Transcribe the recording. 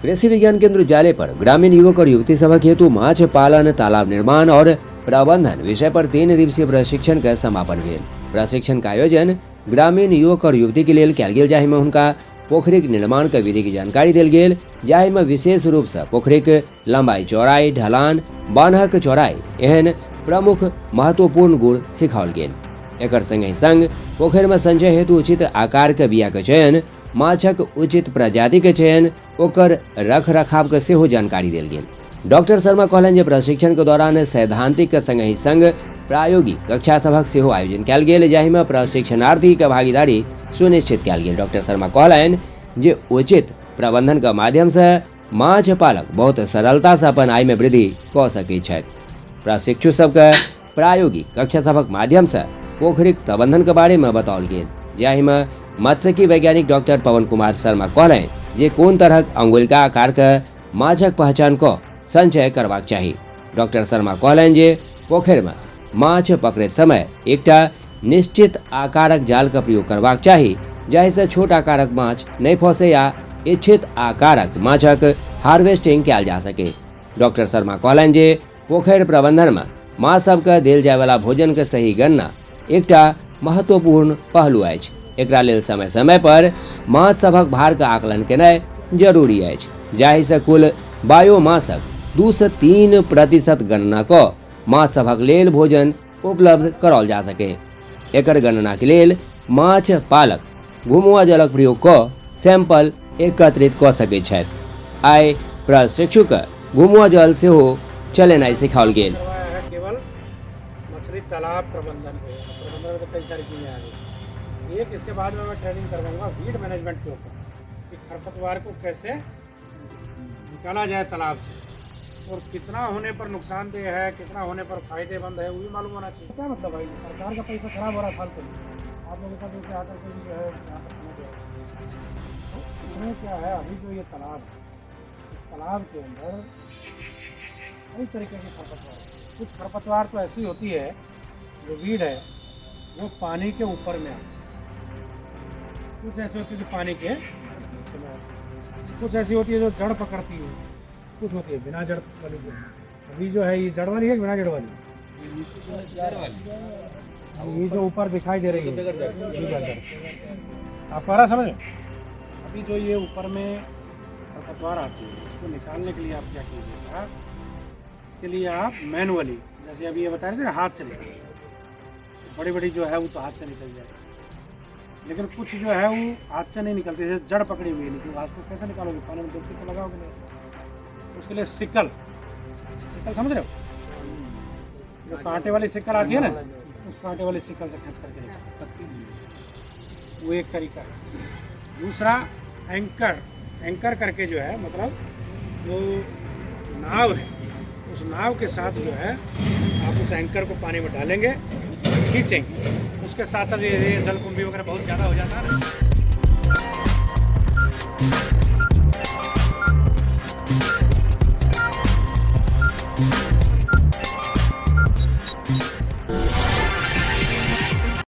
कृषि विज्ञान केंद्र जाले पर ग्रामीण युवक और युवती सभा हेतु माछ पालन, तालाब निर्माण और प्रबंधन विषय पर 3 दिवसीय प्रशिक्षण का समापन भेल। प्रशिक्षण का आयोजन ग्रामीण युवक और युवती के लिए कयल गेल, जाहि में उनका पोखरिक निर्माण के विधि की जानकारी देल गेल, जाहि में विशेष रूप से पोखरिक लंबाई, चौड़ाई, ढलान, बान्हक चौड़ाई एहन प्रमुख महत्वपूर्ण गुण सिखाओल गेल। एकर संगे संग पोखरि में संचय हेतु उचित आकार के बिया के चयन, माछक उचित प्रजाति के चयन, ओकर रख रखाव के सेहो जानकारी देल गेल। डॉक्टर शर्मा कहलन जे प्रशिक्षण के दौरान सैद्धांतिक के संग ही संग प्रायोगिक कक्षा सभक सेहो आयोजन कयल गेल, जाहि में प्रशिक्षणार्थी के भागीदारी सुनिश्चित कयल गेल। डॉक्टर शर्मा कहलन जे उचित प्रबंधन के माध्यम से माछ पालक बहुत सरलता से अपन आय में वृद्धि कऽ सकैत छथि। प्रशिक्षु सबके प्रायोगिक कक्षा सभक माध्यम से पोखरिक प्रबंधन के बारे में बताओल गेल, जाहि में मत्स्यिकी वैज्ञानिक डॉक्टर पवन कुमार शर्मा कहलन जे कोन तरहक अंगुलिका आकार के माछक पहचान को संचय करबाक चाही। डॉक्टर शर्मा कहलन जे पोखरि में माछ पकड़े समय एकटा निश्चित आकारक जाल का प्रयोग करबाक चाही, जाहि से छोट आकारक माछ नहीं फंसे या इच्छित आकारक माछक हार्वेस्टिंग कयल जा सके। डॉक्टर शर्मा कहलन जे पोखरि प्रबंधन में माछ सबके देल जाय वाला भोजन के सही गणना एकटा महत्वपूर्ण पहलू अछि। एकरा लेल समय समय पर माछ सभक भार के आकलन केनाइ जरूरी अछि, जाहि से कुल बायोमासक 2 से 3% गणना कऽ माछ सभक लेल भोजन उपलब्ध कराओल जा सके। एकर गणना के लेल माछ पालक घुमुआ जलक प्रयोग कऽ सैंपल एकत्रित कऽ सकैत छथि। आइ प्रशिक्षु के घुमुआ जल सेहो चलेनाइ सिखाओल गेल। केवल मछली तालाब प्रबंधन में तो कई सारी चीज़ें आ गई। एक इसके बाद में मैं ट्रेनिंग करवाऊंगा वीड मैनेजमेंट के ऊपर कि खरपतवार को कैसे निकाला जाए तालाब से, और कितना होने पर नुकसानदेह है, कितना होने पर फायदेमंद है, वो भी मालूम होना चाहिए। क्या मतलब भाई, सरकार का पैसा खराब हो रहा है फालतू में, आप लोगों का जैसे आकर के जो है यहाँ पर समझ रहे तो इसमें क्या है। अभी जो ये तालाब है, इस तालाब के अंदर कई तरीके के खरपतवार, कुछ खरपतवार तो ऐसी होती है जो वीड है वो पानी के ऊपर में आती है, कुछ ऐसी होती है जो पानी के नीचे में आती है, कुछ ऐसी होती है जो जड़ पकड़ती है, कुछ होती है बिना जड़ वाली। अभी जो है ये जड़ वाली है बिना जड़ वाली, ये जो ऊपर दिखाई दे रही है आप पारा समझ। अभी जो ये ऊपर में खरपतवार आती है, इसको निकालने के लिए आप क्या कीजिएगा, इसके लिए आप मैनुअली, जैसे अभी ये बता रहे थे हाथ से निकाल, बड़ी बड़ी जो है वो तो हाथ से निकल जाएगी, लेकिन कुछ जो है वो हाथ से नहीं निकलते, जैसे जड़ पकड़ी हुई है नीचे, हाथ को कैसे निकालोगे, पानी में डुबकी तो लगाओगे नहीं। उसके लिए सिकल समझ रहे हो, जो कांटे वाली सिकल आती है ना, उस कांटे वाली सिकल से खींच करके निकालो, वो एक तरीका है। दूसरा एंकर करके जो है, मतलब जो नाव है, उस नाव के साथ जो है आप उस एंकर को पानी में डालेंगे, खींचेंगे, उसके साथ साथ ये जलकुंभी वगैरह बहुत ज़्यादा हो जाता है ना,